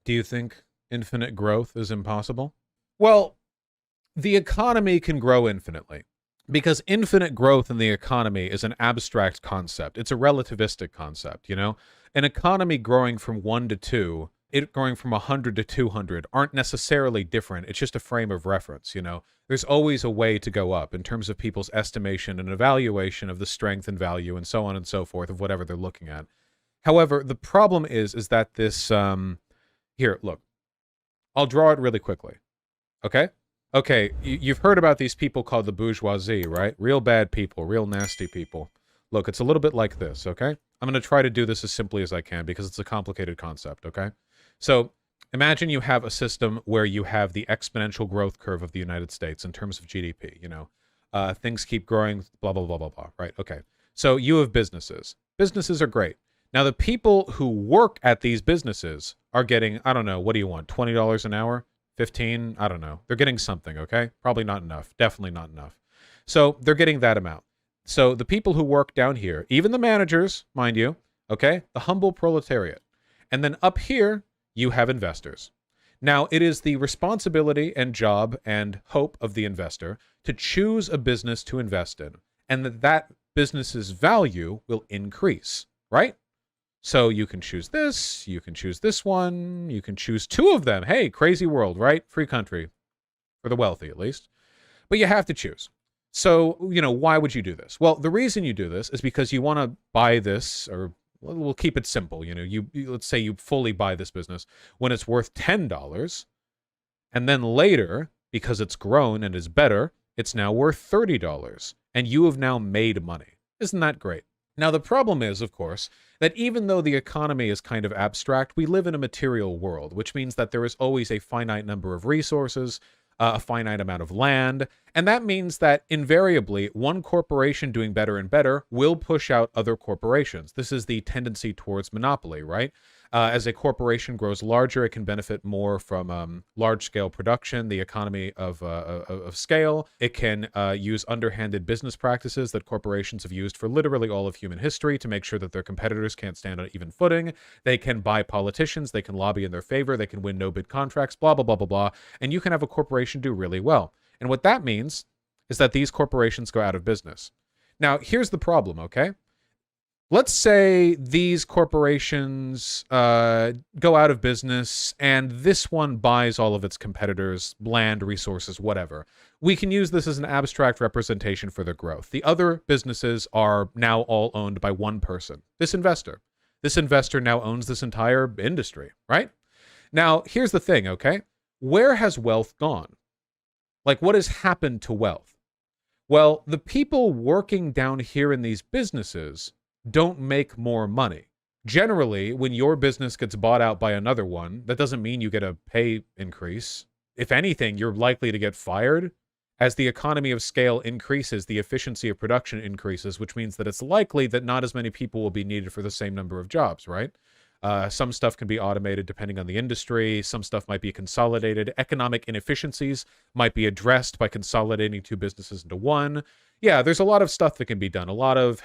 Do you think infinite growth is impossible? Well, the economy can grow infinitely because infinite growth in the economy is an abstract concept. It's a relativistic concept, you know? An economy growing from 1 to 2, it growing from 100 to 200 aren't necessarily different. It's just a frame of reference, you know? There's always a way to go up in terms of people's estimation and evaluation of the strength and value and so on and so forth of whatever they're looking at. However, the problem is that this, here, look, I'll draw it really quickly, okay? Okay, you've heard about these people called the bourgeoisie, right? Real bad people, real nasty people. Look, it's a little bit like this, okay? I'm going to try to do this as simply as I can because it's a complicated concept, okay? So imagine you have a system where you have the exponential growth curve of the United States in terms of GDP, you know? Things keep growing, blah, blah, blah, blah, blah, right? Okay, so you have businesses. Businesses are great. Now, the people who work at these businesses are getting, I don't know, what do you want, $20 an hour? 15? I don't know. They're getting something, okay? Probably not enough. Definitely not enough. So they're getting that amount. So the people who work down here, even the managers, mind you, okay? The humble proletariat. And then up here, you have investors. Now, it is the responsibility and job and hope of the investor to choose a business to invest in, and that business's value will increase, right? So you can choose this, you can choose this one, you can choose two of them. Hey, crazy world, right? Free country. For the wealthy, at least. But you have to choose. So, you know, why would you do this? Well, the reason you do this is because you want to buy this, or we'll keep it simple. You know, you let's say you fully buy this business when it's worth $10, and then later, because it's grown and is better, it's now worth $30, and you have now made money. Isn't that great? Now, the problem is, of course, that even though the economy is kind of abstract, we live in a material world, which means that there is always a finite number of resources, a finite amount of land, and that means that invariably one corporation doing better and better will push out other corporations. This is the tendency towards monopoly, right? As a corporation grows larger, it can benefit more from large-scale production, the economy of scale. It can use underhanded business practices that corporations have used for literally all of human history to make sure that their competitors can't stand on even footing. They can buy politicians. They can lobby in their favor. They can win no-bid contracts, blah, blah, blah, blah, blah. And you can have a corporation do really well. And what that means is that these corporations go out of business. Now, here's the problem, okay? Let's say these corporations go out of business and this one buys all of its competitors, land, resources, whatever. We can use this as an abstract representation for their growth. The other businesses are now all owned by one person, this investor. This investor now owns this entire industry, right? Now, here's the thing, okay? Where has wealth gone? Like, what has happened to wealth? Well, the people working down here in these businesses don't make more money. Generally, when your business gets bought out by another one, that doesn't mean you get a pay increase. If anything, you're likely to get fired. As the economy of scale increases, the efficiency of production increases, which means that it's likely that not as many people will be needed for the same number of jobs, right? Some stuff can be automated depending on the industry. Some stuff might be consolidated. Economic inefficiencies might be addressed by consolidating two businesses into one. Yeah, there's a lot of stuff that can be done. A lot of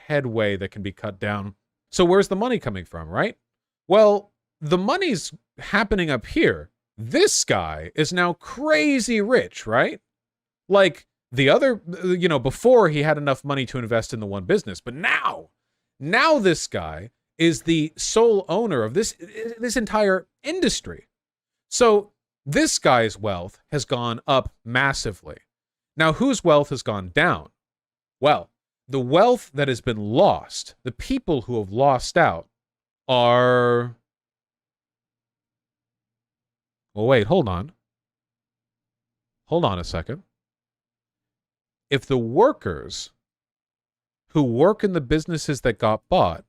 headway that can be cut down. So where's the money coming from, right? Well, the money's happening up here. This guy is now crazy rich, right? Like the other, you know, before he had enough money to invest in the one business, but now this guy is the sole owner of this entire industry. So this guy's wealth has gone up massively. Now, whose wealth has gone down? Well, the wealth that has been lost, the people who have lost out are... Well, wait, hold on. Hold on a second. If the workers who work in the businesses that got bought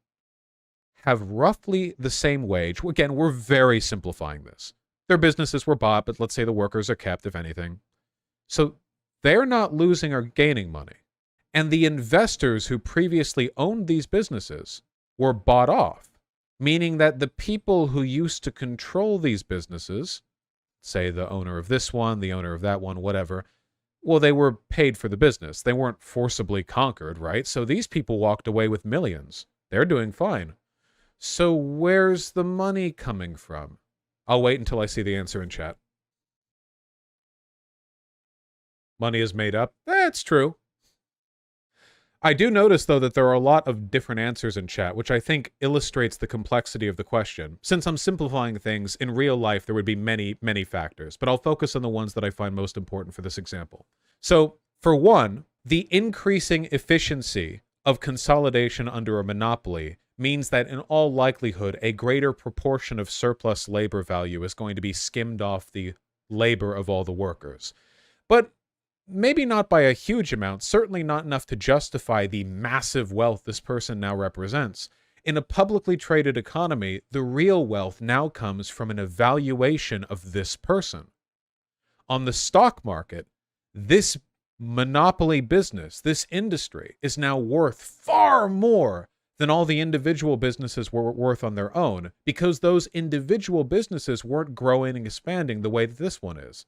have roughly the same wage, again, we're very simplifying this. Their businesses were bought, but let's say the workers are kept, if anything. So they're not losing or gaining money. And the investors who previously owned these businesses were bought off, meaning that the people who used to control these businesses, say the owner of this one, the owner of that one, whatever, well, they were paid for the business. They weren't forcibly conquered, right? So these people walked away with millions. They're doing fine. So where's the money coming from? I'll wait until I see the answer in chat. Money is made up. That's true. I do notice, though, that there are a lot of different answers in chat, which I think illustrates the complexity of the question. Since I'm simplifying things, in real life there would be many, many factors, but I'll focus on the ones that I find most important for this example. So, for one, the increasing efficiency of consolidation under a monopoly means that in all likelihood, a greater proportion of surplus labor value is going to be skimmed off the labor of all the workers. But maybe not by a huge amount, certainly not enough to justify the massive wealth this person now represents. In a publicly traded economy, the real wealth now comes from an evaluation of this person. On the stock market, this monopoly business, this industry, is now worth far more than all the individual businesses were worth on their own, because those individual businesses weren't growing and expanding the way that this one is.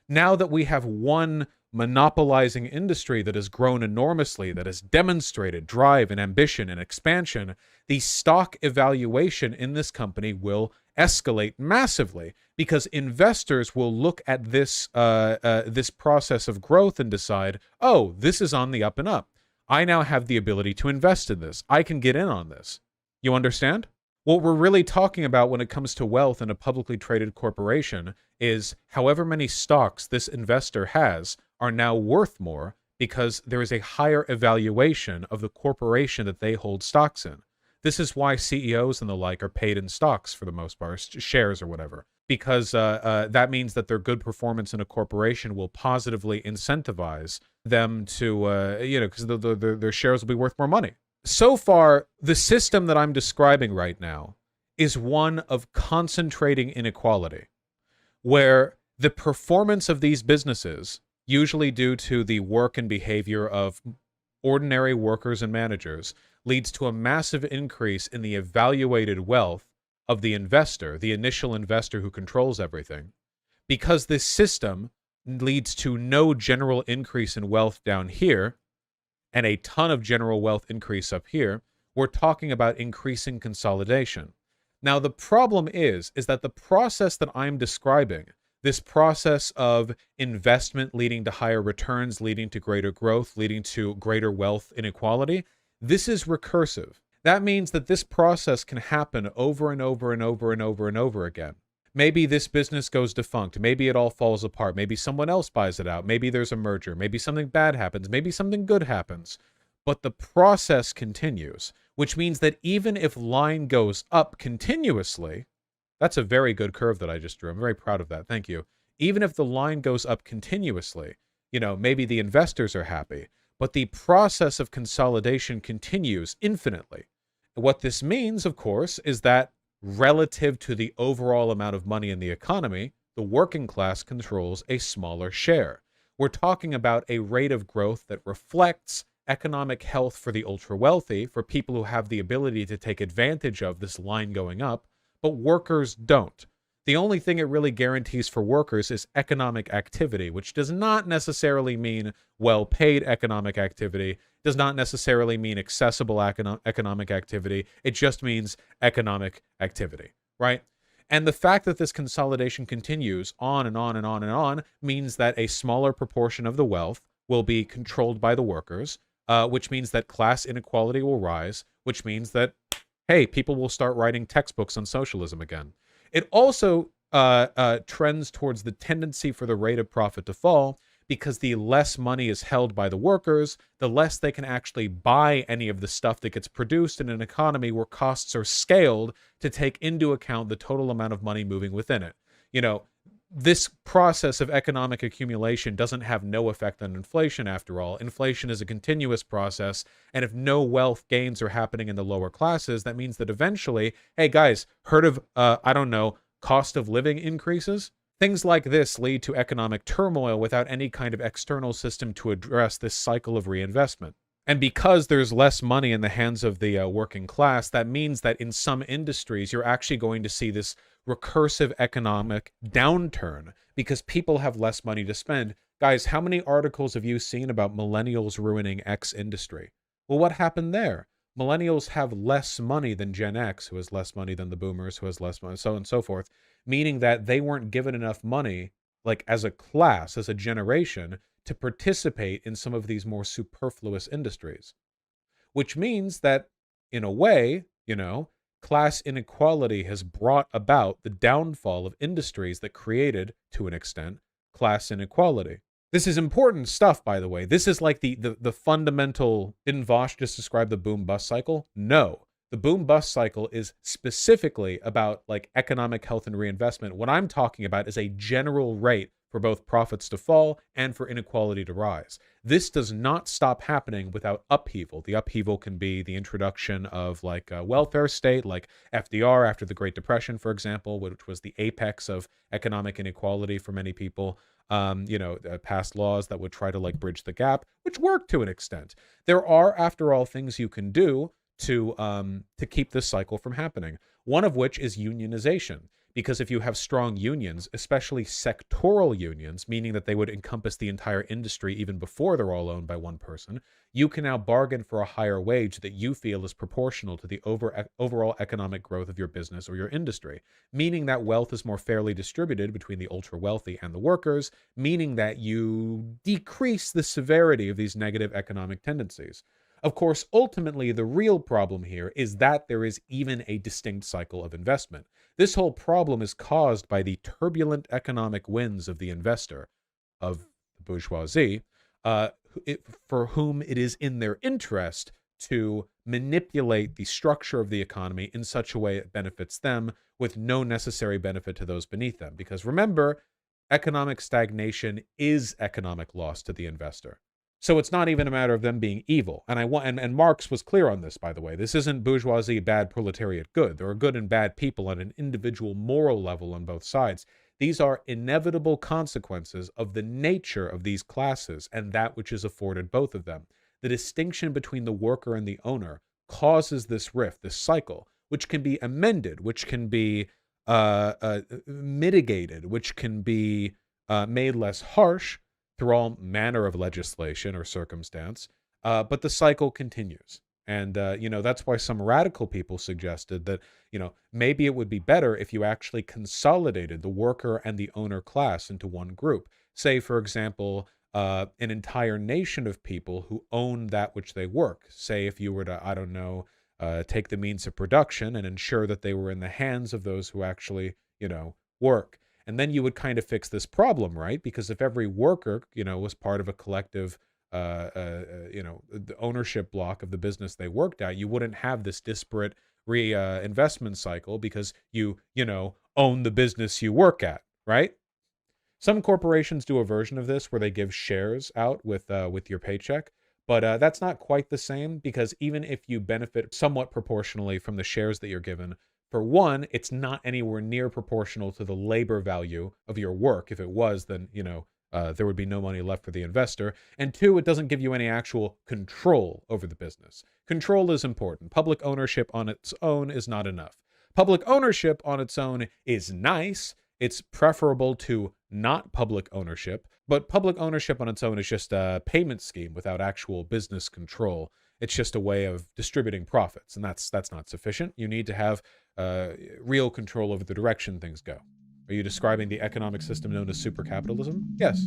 Now that we have one monopolizing industry that has grown enormously, that has demonstrated drive and ambition and expansion, the stock evaluation in this company will escalate massively, because investors will look at this this process of growth and decide, oh, this is on the up and up. I now have the ability to invest in this. I can get in on this. You understand? What we're really talking about when it comes to wealth in a publicly traded corporation is however many stocks this investor has are now worth more because there is a higher evaluation of the corporation that they hold stocks in. This is why CEOs and the like are paid in stocks for the most part, shares or whatever, because that means that their good performance in a corporation will positively incentivize them to, because their shares will be worth more money. So far, the system that I'm describing right now is one of concentrating inequality, where the performance of these businesses, usually due to the work and behavior of ordinary workers and managers, leads to a massive increase in the evaluated wealth of the investor, the initial investor who controls everything. Because this system leads to no general increase in wealth down here, and a ton of general wealth increase up here, we're talking about increasing consolidation. Now, the problem is that the process that I'm describing, this process of investment leading to higher returns, leading to greater growth, leading to greater wealth inequality, this is recursive. That means that this process can happen over and over and over and over and over again. Maybe this business goes defunct. Maybe it all falls apart. Maybe someone else buys it out. Maybe there's a merger. Maybe something bad happens. Maybe something good happens. But the process continues, which means that even if line goes up continuously, that's a very good curve that I just drew. I'm very proud of that. Thank you. Even if the line goes up continuously, maybe the investors are happy, but the process of consolidation continues infinitely. What this means, of course, is that relative to the overall amount of money in the economy, the working class controls a smaller share. We're talking about a rate of growth that reflects economic health for the ultra-wealthy, for people who have the ability to take advantage of this line going up, but workers don't. The only thing it really guarantees for workers is economic activity, which does not necessarily mean well-paid economic activity, does not necessarily mean accessible economic activity. It just means economic activity, right? And the fact that this consolidation continues on and on and on and on means that a smaller proportion of the wealth will be controlled by the workers, which means that class inequality will rise, which means that, hey, people will start writing textbooks on socialism again. It also trends towards the tendency for the rate of profit to fall, because the less money is held by the workers, the less they can actually buy any of the stuff that gets produced in an economy where costs are scaled to take into account the total amount of money moving within it. This process of economic accumulation doesn't have no effect on inflation after all. Inflation is a continuous process, and if no wealth gains are happening in the lower classes, that means that eventually, hey guys, heard of, cost of living increases? Things like this lead to economic turmoil without any kind of external system to address this cycle of reinvestment. And because there's less money in the hands of the working class, that means that in some industries, you're actually going to see this recursive economic downturn because people have less money to spend. Guys, how many articles have you seen about millennials ruining X industry? Well, what happened there? Millennials have less money than Gen X, who has less money than the boomers, who has less money, so on and so forth. meaning that they weren't given enough money, like as a class, as a generation, to participate in some of these more superfluous industries. Which means that, in a way, class inequality has brought about the downfall of industries that created, to an extent, class inequality. This is important stuff, by the way. This is like the fundamental. Didn't Vaush just describe the boom-bust cycle? No. The boom-bust cycle is specifically about like economic health and reinvestment. What I'm talking about is a general rate for both profits to fall and for inequality to rise. This does not stop happening without upheaval. The upheaval can be the introduction of like a welfare state, like FDR after the Great Depression, for example, which was the apex of economic inequality for many people. Passed laws that would try to like bridge the gap, which worked to an extent. There are, after all, things you can do to keep this cycle from happening. One of which is unionization. Because if you have strong unions, especially sectoral unions, meaning that they would encompass the entire industry even before they're all owned by one person, you can now bargain for a higher wage that you feel is proportional to the overall economic growth of your business or your industry, meaning that wealth is more fairly distributed between the ultra-wealthy and the workers, meaning that you decrease the severity of these negative economic tendencies. Of course, ultimately, the real problem here is that there is even a distinct cycle of investment. This whole problem is caused by the turbulent economic winds of the investor, of the bourgeoisie, for whom it is in their interest to manipulate the structure of the economy in such a way it benefits them with no necessary benefit to those beneath them. Because remember, economic stagnation is economic loss to the investor. So it's not even a matter of them being evil. And Marx was clear on this, by the way. This isn't bourgeoisie bad, proletariat good. There are good and bad people on an individual moral level on both sides. These are inevitable consequences of the nature of these classes and that which is afforded both of them. The distinction between the worker and the owner causes this rift, this cycle, which can be amended, which can be mitigated, which can be made less harsh through all manner of legislation or circumstance, but the cycle continues. And, that's why some radical people suggested that, maybe it would be better if you actually consolidated the worker and the owner class into one group. Say, for example, an entire nation of people who own that which they work. Say if you were to, I don't know, take the means of production and ensure that they were in the hands of those who actually, work. And then you would kind of fix this problem, right? Because if every worker, was part of a collective, the ownership block of the business they worked at, you wouldn't have this disparate investment cycle because you own the business you work at, right? Some corporations do a version of this where they give shares out with your paycheck, but that's not quite the same because even if you benefit somewhat proportionally from the shares that you're given, for one, it's not anywhere near proportional to the labor value of your work. If it was, then, there would be no money left for the investor. And two, it doesn't give you any actual control over the business. Control is important. Public ownership on its own is not enough. Public ownership on its own is nice. It's preferable to not public ownership, but public ownership on its own is just a payment scheme without actual business control. It's just a way of distributing profits, and that's not sufficient. You need to have real control over the direction things go. Are you describing the economic system known as supercapitalism? Yes.